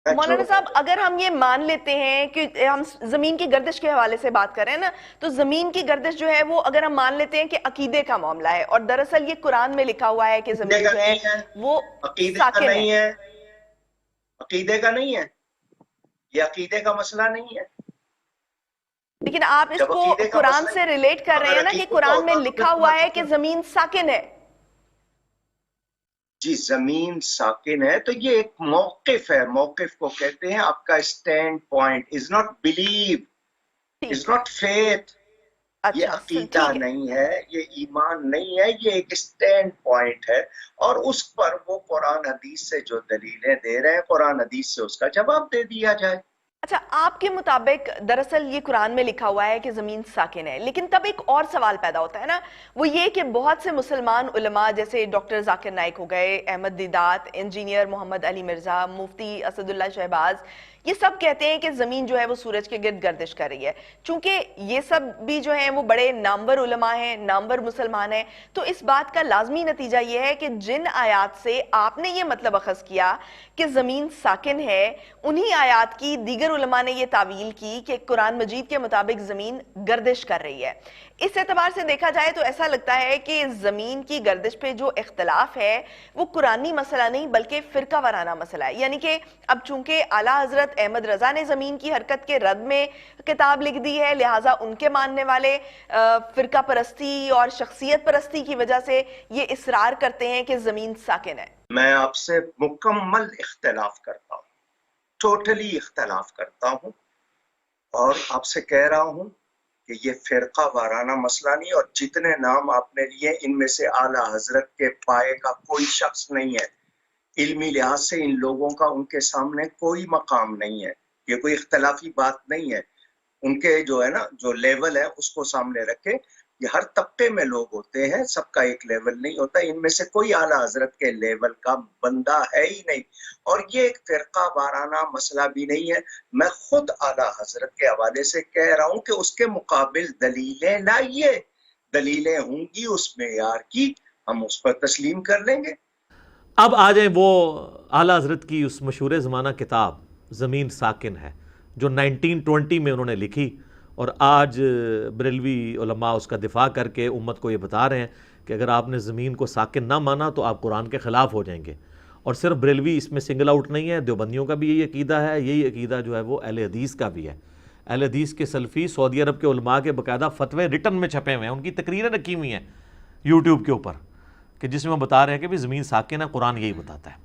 مولانا صاحب اگر ہم یہ مان لیتے ہیں کہ ہم زمین کی گردش کے حوالے سے بات کر رہے ہیں نا، تو زمین کی گردش جو ہے وہ اگر ہم مان لیتے ہیں کہ عقیدے کا معاملہ ہے، اور دراصل یہ قرآن میں لکھا ہوا ہے کہ عقیدے زمین کا جو ہے نہیں ہے، وہ عقیدے کا ساکن ہے. نہیں ہے، عقیدے کا نہیں ہے، یہ عقیدے کا مسئلہ نہیں ہے. لیکن آپ اس جب کو عقیدے کا قرآن مسئلہ، سے ریلیٹ کر رہے اگر ہیں نا کہ عقیدے کا قرآن میں ہوتا تو پھر لکھا تو میں ہوا ہے کہ کہتا زمین ساکن ہے. جی زمین ساکن ہے تو یہ ایک موقف ہے، موقف کو کہتے ہیں آپ کا stand point. Is not blue, is ٹھیک ہے، ناٹ فیتھ. یہ اچھا عقیدہ ٹھیک ہے. نہیں ہے، یہ ایمان نہیں ہے، یہ ایک اسٹینڈ پوائنٹ ہے. اور اس پر وہ قرآن حدیث سے جو دلیلیں دے رہے ہیں، قرآن حدیث سے اس کا جواب دے دیا جائے. اچھا، آپ کے مطابق دراصل یہ قرآن میں لکھا ہوا ہے کہ زمین ساکن ہے، لیکن تب ایک اور سوال پیدا ہوتا ہے نا، وہ یہ کہ بہت سے مسلمان علماء جیسے ڈاکٹر ذاکر نائک ہو گئے، احمد دیدات، انجینئر محمد علی مرزا، مفتی اسد اللہ شہباز، یہ سب کہتے ہیں کہ زمین جو ہے وہ سورج کے گرد گردش کر رہی ہے. چونکہ یہ سب بھی جو ہیں وہ بڑے نامور علماء ہیں، نامور مسلمان ہیں، تو اس بات کا لازمی نتیجہ یہ ہے کہ جن آیات سے آپ نے یہ مطلب اخذ کیا کہ زمین ساکن ہے، انہی آیات کی دیگر علماء نے یہ تعویل کی کہ قرآن مجید کے مطابق زمین گردش کر رہی ہے. اس اعتبار سے دیکھا جائے تو ایسا لگتا ہے کہ زمین کی گردش پہ جو اختلاف ہے وہ قرآنی مسئلہ نہیں بلکہ فرقہ وارانہ مسئلہ ہے. یعنی کہ اب چونکہ اعلیٰ حضرت احمد رضا نے زمین کی حرکت کے رد میں کتاب لکھ دی ہے، لہٰذا ان کے ماننے والے فرقہ پرستی اور شخصیت پرستی کی وجہ سے یہ اصرار کرتے ہیں کہ زمین ساکن ہے. میں آپ سے مکمل اختلاف کرتا ہوں، ٹوٹلی اختلاف کرتا ہوں، اور آپ سے کہہ رہا ہوں کہ یہ فرقہ وارانہ مسئلہ نہیں. اور جتنے نام آپ نے لیے ان میں سے اعلیٰ حضرت کے پائے کا کوئی شخص نہیں ہے. علمی لحاظ سے ان لوگوں کا ان کے سامنے کوئی مقام نہیں ہے. یہ کوئی اختلافی بات نہیں ہے. ان کے جو ہے نا جو لیول ہے اس کو سامنے رکھے. یہ ہر طبقے میں لوگ ہوتے ہیں، سب کا ایک لیول نہیں ہوتا. ان میں سے کوئی اعلیٰ حضرت کے لیول کا بندہ ہے ہی نہیں. اور یہ ایک فرقہ وارانہ مسئلہ بھی نہیں ہے. میں خود اعلیٰ حضرت کے حوالے سے کہہ رہا ہوں کہ اس کے مقابل دلیلیں لائیے. دلیلیں ہوں گی اس معیار کی، ہم اس پر تسلیم کر لیں گے. اب آ جائیں وہ اعلیٰ حضرت کی اس مشہور زمانہ کتاب زمین ساکن ہے جو 1920 میں انہوں نے لکھی، اور آج بریلوی علماء اس کا دفاع کر کے امت کو یہ بتا رہے ہیں کہ اگر آپ نے زمین کو ساکن نہ مانا تو آپ قرآن کے خلاف ہو جائیں گے. اور صرف بریلوی اس میں سنگل آؤٹ نہیں ہے، دیوبندیوں کا بھی یہی عقیدہ ہے. یہی عقیدہ جو ہے وہ اہل حدیث کا بھی ہے. اہل حدیث کے سلفی سعودی عرب کے علماء کے باقاعدہ فتوے ریٹن میں چھپے ہوئے ہیں، ان کی تقریریں رکھی ہوئی ہیں یوٹیوب کے اوپر، کہ جس میں وہ بتا رہے ہیں کہ بھی زمین ساکن ہے، قرآن یہی بتاتا ہے.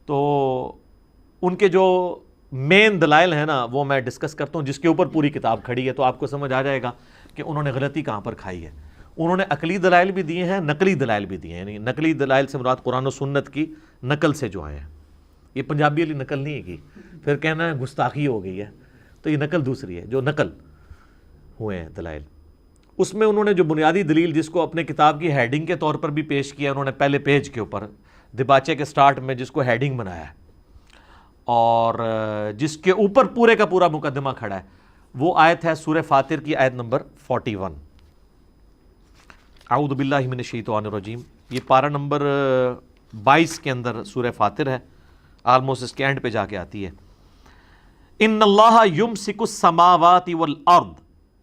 تو ان کے جو مین دلائل ہیں نا وہ میں ڈسکس کرتا ہوں، جس کے اوپر پوری کتاب کھڑی ہے، تو آپ کو سمجھ آ جائے گا کہ انہوں نے غلطی کہاں پر کھائی ہے. انہوں نے عقلی دلائل بھی دیے ہیں، نقلی دلائل بھی دیے ہیں. یعنی نقلی دلائل سے مراد قرآن و سنت کی نقل سے جو آئے ہیں. یہ پنجابی والی نقل نہیں ہے کی پھر کہنا ہے گستاخی ہو گئی ہے، تو یہ نقل دوسری ہے. جو نقل ہوئے ہیں دلائل، اس میں انہوں نے جو بنیادی دلیل جس کو اپنے کتاب کی ہیڈنگ کے طور پر بھی پیش کیا، انہوں نے پہلے پیج کے اوپر دباچے کے سٹارٹ میں جس کو ہیڈنگ بنایا ہے اور جس کے اوپر پورے کا پورا مقدمہ کھڑا ہے، وہ آیت ہے سورہ فاطر کی آیت نمبر 41. اعوذ باللہ من الشیطان الرجیم. یہ پارہ نمبر 22 کے اندر سورہ فاطر ہے، آلموسٹ اس کے اینڈ پہ جا کے آتی ہے. ان اللہ یمسک السماوات والارض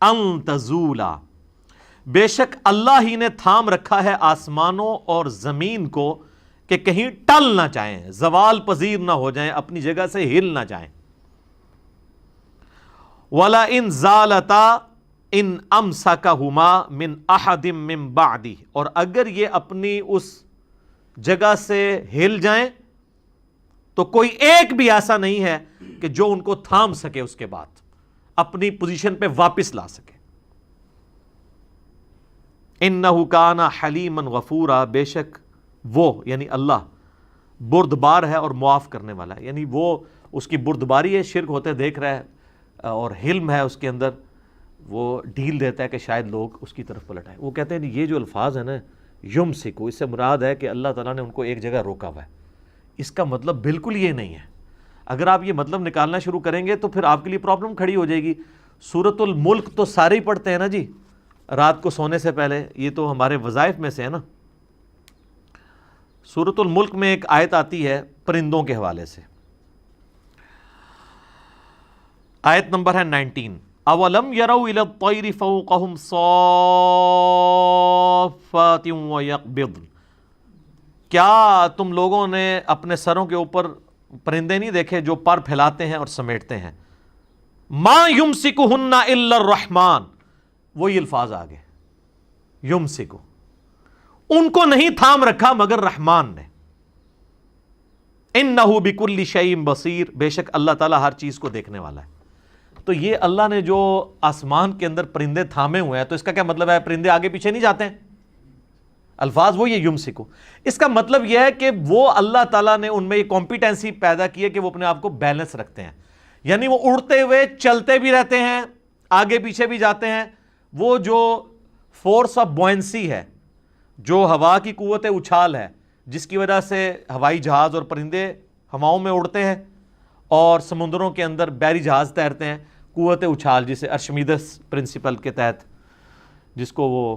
ان تزولا، بے شک اللہ ہی نے تھام رکھا ہے آسمانوں اور زمین کو کہ کہیں ٹل نہ جائیں، زوال پذیر نہ ہو جائیں، اپنی جگہ سے ہل نہ جائیں. وَلَا إِن زَالَتَا إِنْ أَمْسَكَهُمَا مِنْ أَحَدٍ مِّن بَعْدِهِ، اور اگر یہ اپنی اس جگہ سے ہل جائیں تو کوئی ایک بھی ایسا نہیں ہے کہ جو ان کو تھام سکے اس کے بعد اپنی پوزیشن پہ واپس لا سکے. اِنَّهُ كَانَ حَلِيمًا غَفُورًا، بے شک وہ یعنی اللہ بردبار ہے اور معاف کرنے والا ہے. یعنی وہ اس کی بردباری ہے، شرک ہوتے دیکھ رہا ہے، اور حلم ہے اس کے اندر، وہ ڈھیل دیتا ہے کہ شاید لوگ اس کی طرف پلٹ آئیں. وہ کہتے ہیں یہ جو الفاظ ہیں نا یمسکو، اس سے مراد ہے کہ اللہ تعالیٰ نے ان کو ایک جگہ روکا ہوا ہے. اس کا مطلب بالکل یہ نہیں ہے. اگر آپ یہ مطلب نکالنا شروع کریں گے تو پھر آپ کے لیے پرابلم کھڑی ہو جائے گی. سورۃ الملک تو سارے ہی پڑھتے ہیں نا جی رات کو سونے سے پہلے، یہ تو ہمارے وظائف میں سے ہے نا. سورۃ الملک میں ایک آیت آتی ہے پرندوں کے حوالے سے، آیت نمبر ہے 19، اولم یروا الی الطیر فوقہم صافات ویقبضن، کیا تم لوگوں نے اپنے سروں کے اوپر پرندے نہیں دیکھے جو پر پھیلاتے ہیں اور سمیٹتے ہیں؟ ما یمسکہن الا الرحمن، وہی الفاظ آگے، یمسکو، ان کو نہیں تھام رکھا مگر رحمان نے، انہ بکل شیء بصیر، بے شک اللہ تعالیٰ ہر چیز کو دیکھنے والا ہے۔ تو یہ اللہ نے جو آسمان کے اندر پرندے تھامے ہوئے ہیں، تو اس کا کیا مطلب ہے؟ پرندے آگے پیچھے نہیں جاتے ہیں، الفاظ وہ یہ یمسکو، اس کا مطلب یہ ہے کہ وہ اللہ تعالیٰ نے ان میں یہ کمپیٹنسی پیدا کی ہے کہ وہ اپنے آپ کو بیلنس رکھتے ہیں، یعنی وہ اڑتے ہوئے چلتے بھی رہتے ہیں، آگے پیچھے بھی جاتے ہیں۔ وہ جو فورس آف بوئنسی ہے، جو ہوا کی قوت اچھال ہے، جس کی وجہ سے ہوائی جہاز اور پرندے ہواؤں میں اڑتے ہیں اور سمندروں کے اندر بحری جہاز تیرتے ہیں، قوت اچھال جسے ارشمیدس پرنسپل کے تحت جس کو وہ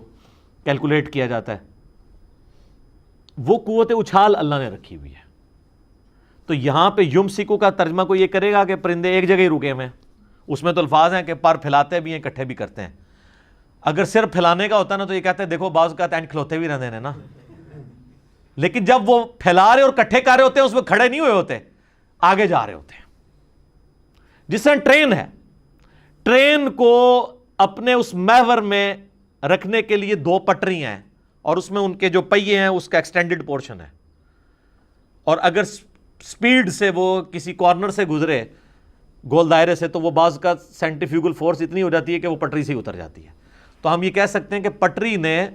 کیلکولیٹ کیا جاتا ہے، وہ قوت اچھال اللہ نے رکھی ہوئی ہے۔ تو یہاں پہ یمسکو کا ترجمہ کوئی یہ کرے گا کہ پرندے ایک جگہ ہی رکے ہوئے ہیں، اس میں تو الفاظ ہیں کہ پر پھیلاتے بھی ہیں، اکٹھے بھی کرتے ہیں۔ اگر صرف پھیلانے کا ہوتا نا تو یہ کہتے ہیں دیکھو بعض کا اینڈ کھلوتے بھی رہتے ہیں نا، لیکن جب وہ پھیلا رہے اور اکٹھے کر رہے ہوتے ہیں اس میں کھڑے نہیں ہوئے ہوتے، آگے جا رہے ہوتے ہیں۔ جس طرح ٹرین ہے، ٹرین کو اپنے اس محور میں رکھنے کے لیے دو پٹریاں ہیں اور اس میں ان کے جو پہیے ہیں اس کا ایکسٹینڈڈ پورشن ہے، اور اگر سپیڈ سے وہ کسی کارنر سے گزرے گول دائرے سے تو وہ بعض کا سینٹریفیوگل فورس اتنی ہو جاتی ہے کہ وہ پٹری سے ہی اتر جاتی ہے۔ تو ہم یہ کہہ سکتے ہیں کہ پٹری نے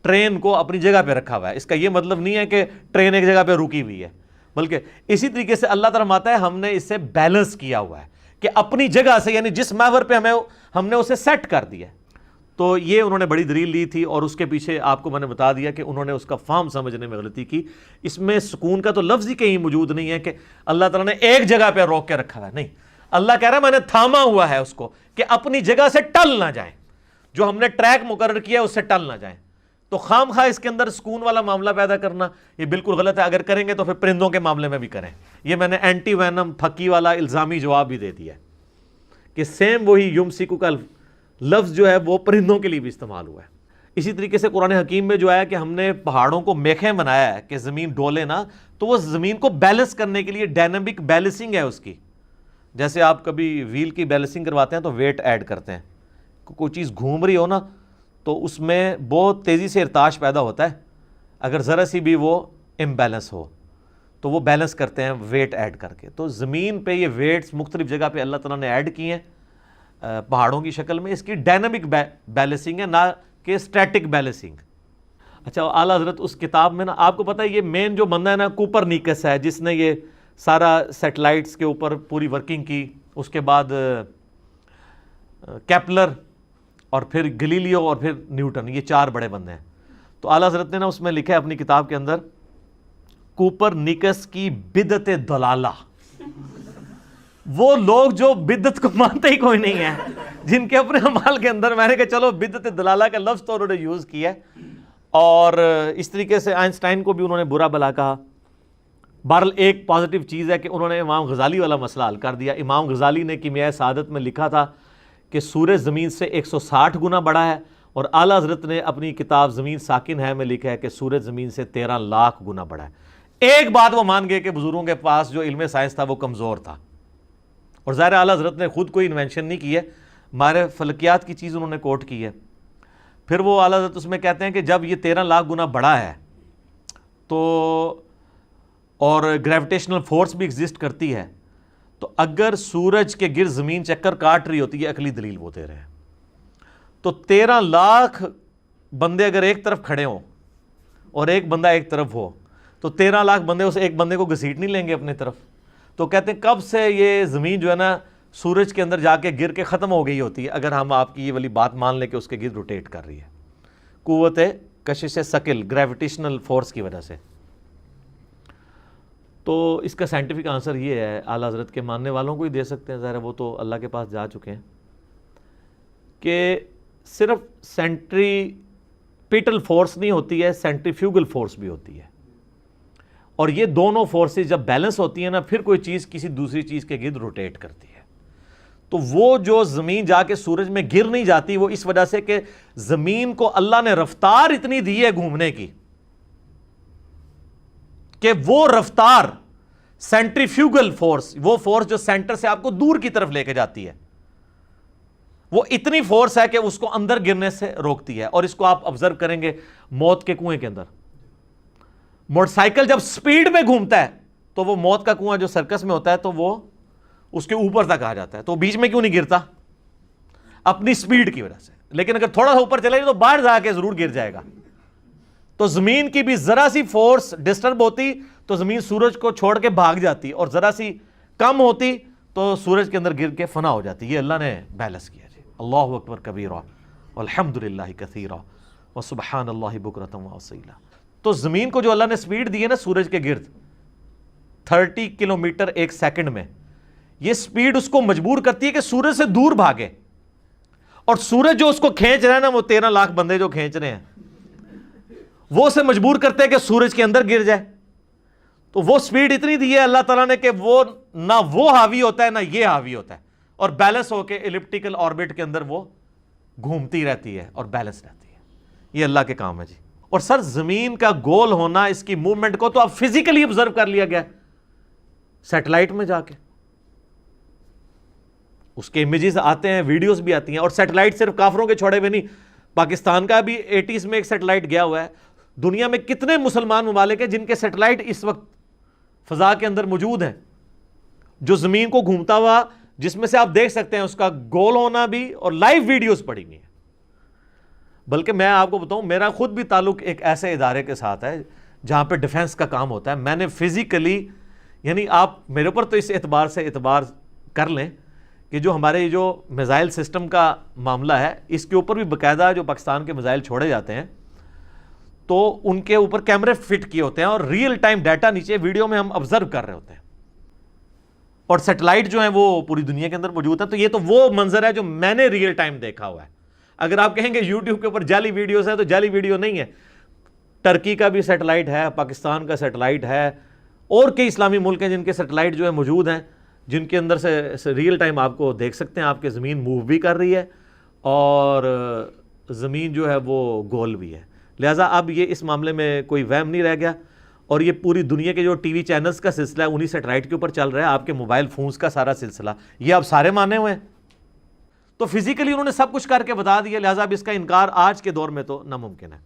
ٹرین کو اپنی جگہ پہ رکھا ہوا ہے۔ اس کا یہ مطلب نہیں ہے کہ ٹرین ایک جگہ پہ رکی ہوئی ہے، بلکہ اسی طریقے سے اللہ تعالیٰ فرماتا ہے ہم نے اسے بیلنس کیا ہوا ہے کہ اپنی جگہ سے، یعنی جس محور پہ ہم نے اسے سیٹ کر دیا۔ تو یہ انہوں نے بڑی دلیل لی تھی، اور اس کے پیچھے آپ کو میں نے بتا دیا کہ انہوں نے اس کا فہم سمجھنے میں غلطی کی۔ اس میں سکون کا تو لفظ ہی کہیں موجود نہیں ہے کہ اللہ تعالیٰ نے ایک جگہ پہ روک کے رکھا ہے، نہیں، اللہ کہہ رہا ہے میں نے تھاما ہوا ہے اس کو کہ اپنی جگہ سے ٹل نہ جائیں، جو ہم نے ٹریک مقرر کیا اس سے ٹل نہ جائیں۔ تو خام خواہ اس کے اندر سکون والا معاملہ پیدا کرنا یہ بالکل غلط ہے۔ اگر کریں گے تو پھر پرندوں کے معاملے میں بھی کریں۔ یہ میں نے اینٹی وینم پھکی والا الزامی جواب بھی دے دیا ہے کہ سیم وہی یمسکو کا لفظ جو ہے وہ پرندوں کے لیے بھی استعمال ہوا ہے۔ اسی طریقے سے قرآن حکیم میں جو ہے کہ ہم نے پہاڑوں کو میخیں بنایا ہے کہ زمین ڈولے نہ، تو وہ زمین کو بیلنس کرنے کے لیے ڈائنامک بیلنسنگ ہے اس کی۔ جیسے آپ کبھی ویل کی بیلنسنگ کرواتے ہیں تو ویٹ ایڈ کرتے ہیں، کوئی چیز گھوم رہی ہو نا تو اس میں بہت تیزی سے ارتعاش پیدا ہوتا ہے، اگر ذرا سی بھی وہ امبیلنس ہو تو وہ بیلنس کرتے ہیں ویٹ ایڈ کر کے۔ تو زمین پہ یہ ویٹس مختلف جگہ پہ اللہ تعالیٰ نے ایڈ کی ہیں پہاڑوں کی شکل میں۔ اس کی ڈائنامک بیلنسنگ ہے، نہ کہ اسٹیٹک بیلنسنگ۔ اچھا، اعلیٰ حضرت اس کتاب میں نا آپ کو پتہ ہے یہ مین جو بندہ ہے نا کوپرنیکس ہے، جس نے یہ سارا سیٹلائٹس کے اوپر پوری ورکنگ کی، اس کے بعد کیپلر اور پھر گلیلیو اور پھر نیوٹن، یہ چار بڑے بندے ہیں۔ تو اعلیٰ حضرت نے نا اس میں لکھا ہے اپنی کتاب کے اندر، کوپرنیکس کی بدعت ضلالہ، وہ لوگ جو بدعت کو مانتے ہی کوئی نہیں ہے، جن کے اپنے اعمال کے اندر میں نے کہا چلو بدعت ضلالہ کا لفظ تو انہوں نے یوز کیا ہے، اور اس طریقے سے آئنسٹائن کو بھی انہوں نے برا بلا کہا۔ بہرحال ایک پازیٹیو چیز ہے کہ انہوں نے امام غزالی والا مسئلہ حل کر دیا۔ امام غزالی نے کیمیائے سعادت میں لکھا تھا کہ سورج زمین سے 160 گنا بڑا ہے، اور اعلیٰ حضرت نے اپنی کتاب زمین ساکن ہے میں لکھا ہے کہ سورج زمین سے 13 لاکھ گنا بڑا ہے۔ ایک بات وہ مان گئے کہ بزرگوں کے پاس جو علم سائنس تھا وہ کمزور تھا، اور ظاہر اعلیٰ حضرت نے خود کوئی انوینشن نہیں کی ہے، ہمارے فلکیات کی چیز انہوں نے کوٹ کی ہے۔ پھر وہ اعلیٰ حضرت اس میں کہتے ہیں کہ جب یہ 13 لاکھ گنا بڑا ہے تو اور گریویٹیشنل فورس بھی ایگزسٹ کرتی ہے، تو اگر سورج کے گرد زمین چکر کاٹ رہی ہوتی ہے، عقلی دلیل وہ دے رہے ہیں، تو 13 لاکھ بندے اگر ایک طرف کھڑے ہوں اور ایک بندہ ایک طرف ہو تو 13 لاکھ بندے اس ایک بندے کو گھسیٹ نہیں لیں گے اپنی طرف۔ تو کہتے ہیں کب سے یہ زمین جو ہے نا سورج کے اندر جا کے گر کے ختم ہو گئی ہوتی ہے اگر ہم آپ کی یہ والی بات مان لیں کہ اس کے گرد روٹیٹ کر رہی ہے قوت کشش ثقل گریویٹیشنل فورس کی وجہ سے۔ تو اس کا سائنٹیفک آنسر یہ ہے، اعلیٰ حضرت کے ماننے والوں کو ہی دے سکتے ہیں، ظاہر ہے وہ تو اللہ کے پاس جا چکے ہیں، کہ صرف سینٹریپیٹل فورس نہیں ہوتی ہے، سینٹریفیوگل فورس بھی ہوتی ہے، اور یہ دونوں فورسز جب بیلنس ہوتی ہیں نا پھر کوئی چیز کسی دوسری چیز کے گرد روٹیٹ کرتی ہے۔ تو وہ جو زمین جا کے سورج میں گر نہیں جاتی وہ اس وجہ سے کہ زمین کو اللہ نے رفتار اتنی دی ہے گھومنے کی کہ وہ رفتار سینٹریفیوگل فورس، وہ فورس جو سینٹر سے آپ کو دور کی طرف لے کے جاتی ہے، وہ اتنی فورس ہے کہ اس کو اندر گرنے سے روکتی ہے. اور اس کو آپ آبزرو کریں گے موت کے کنویں کے اندر. موٹر سائیکل جب سپیڈ میں گھومتا ہے تو وہ موت کا کنواں جو سرکس میں ہوتا ہے تو وہ اس کے اوپر تک آ جاتا ہے، تو بیچ میں کیوں نہیں گرتا؟ اپنی سپیڈ کی وجہ سے. لیکن اگر تھوڑا سا اوپر چلے گا تو باہر جا کے ضرور گر جائے گا. تو زمین کی بھی ذرا سی فورس ڈسٹرب ہوتی تو زمین سورج کو چھوڑ کے بھاگ جاتی، اور ذرا سی کم ہوتی تو سورج کے اندر گر کے فنا ہو جاتی. یہ اللہ نے بیلنس کیا جی. اللہ اکبر کبیرہ والحمدللہ کثیرہ وسبحان اللہ بکرۃ واصیلا. تو زمین کو جو اللہ نے سپیڈ دی ہے نا سورج کے گرد 30 کلومیٹر ایک سیکنڈ میں، یہ سپیڈ اس کو مجبور کرتی ہے کہ سورج سے دور بھاگے. اور سورج جو اس کو کھینچ رہا ہے نا، وہ 13 لاکھ بندے جو کھینچ رہے ہیں وہ اسے مجبور کرتے ہیں کہ سورج کے اندر گر جائے. تو وہ سپیڈ اتنی دی ہے اللہ تعالیٰ نے کہ وہ نہ وہ حاوی ہوتا ہے نہ یہ حاوی ہوتا ہے، اور بیلنس ہو کے ایلپٹیکل آربٹ کے اندر وہ گھومتی رہتی ہے اور بیلنس رہتی ہے. یہ اللہ کے کام ہے جی. اور سر زمین کا گول ہونا، اس کی موومنٹ کو تو اب فزیکلی آبزرو کر لیا گیا سیٹلائٹ میں جا کے. اس کے امیجز آتے ہیں، ویڈیوز بھی آتی ہیں. اور سیٹلائٹ صرف کافروں کے چھوڑے ہوئے نہیں، پاکستان کا بھی 80s میں ایک سیٹلائٹ گیا ہوا ہے. دنیا میں کتنے مسلمان ممالک ہیں جن کے سیٹلائٹ اس وقت فضا کے اندر موجود ہیں، جو زمین کو گھومتا ہوا، جس میں سے آپ دیکھ سکتے ہیں اس کا گول ہونا بھی، اور لائیو ویڈیوز پڑی ہوئی ہیں. بلکہ میں آپ کو بتاؤں، میرا خود بھی تعلق ایک ایسے ادارے کے ساتھ ہے جہاں پہ ڈیفنس کا کام ہوتا ہے. میں نے فزیکلی، یعنی آپ میرے اوپر تو اس اعتبار سے اعتبار کر لیں کہ جو ہمارے جو میزائل سسٹم کا معاملہ ہے، اس کے اوپر بھی باقاعدہ جو پاکستان کے میزائل چھوڑے جاتے ہیں تو ان کے اوپر کیمرے فٹ کیے ہوتے ہیں، اور ریئل ٹائم ڈیٹا نیچے ویڈیو میں ہم آبزرو کر رہے ہوتے ہیں. اور سیٹلائٹ جو ہیں وہ پوری دنیا کے اندر موجود ہیں. تو یہ تو وہ منظر ہے جو میں نے ریئل ٹائم دیکھا ہوا ہے. اگر آپ کہیں گے یوٹیوب کے اوپر جعلی ویڈیوز ہیں، تو جعلی ویڈیو نہیں ہے. ٹرکی کا بھی سیٹلائٹ ہے، پاکستان کا سیٹلائٹ ہے، اور کئی اسلامی ملک ہیں جن کے سیٹلائٹ جو ہے موجود ہیں، جن کے اندر سے ریئل ٹائم آپ کو دیکھ سکتے ہیں. آپ کے زمین موو بھی کر رہی ہے اور زمین جو ہے وہ گول بھی ہے. لہٰذا اب یہ اس معاملے میں کوئی وہم نہیں رہ گیا. اور یہ پوری دنیا کے جو ٹی وی چینلز کا سلسلہ ہے انہی سیٹلائٹ کے اوپر چل رہا ہے. آپ کے موبائل فونز کا سارا سلسلہ یہ اب سارے مانے ہوئے ہیں. تو فزیکلی انہوں نے سب کچھ کر کے بتا دیا، لہٰذا اب اس کا انکار آج کے دور میں تو ناممکن ہے.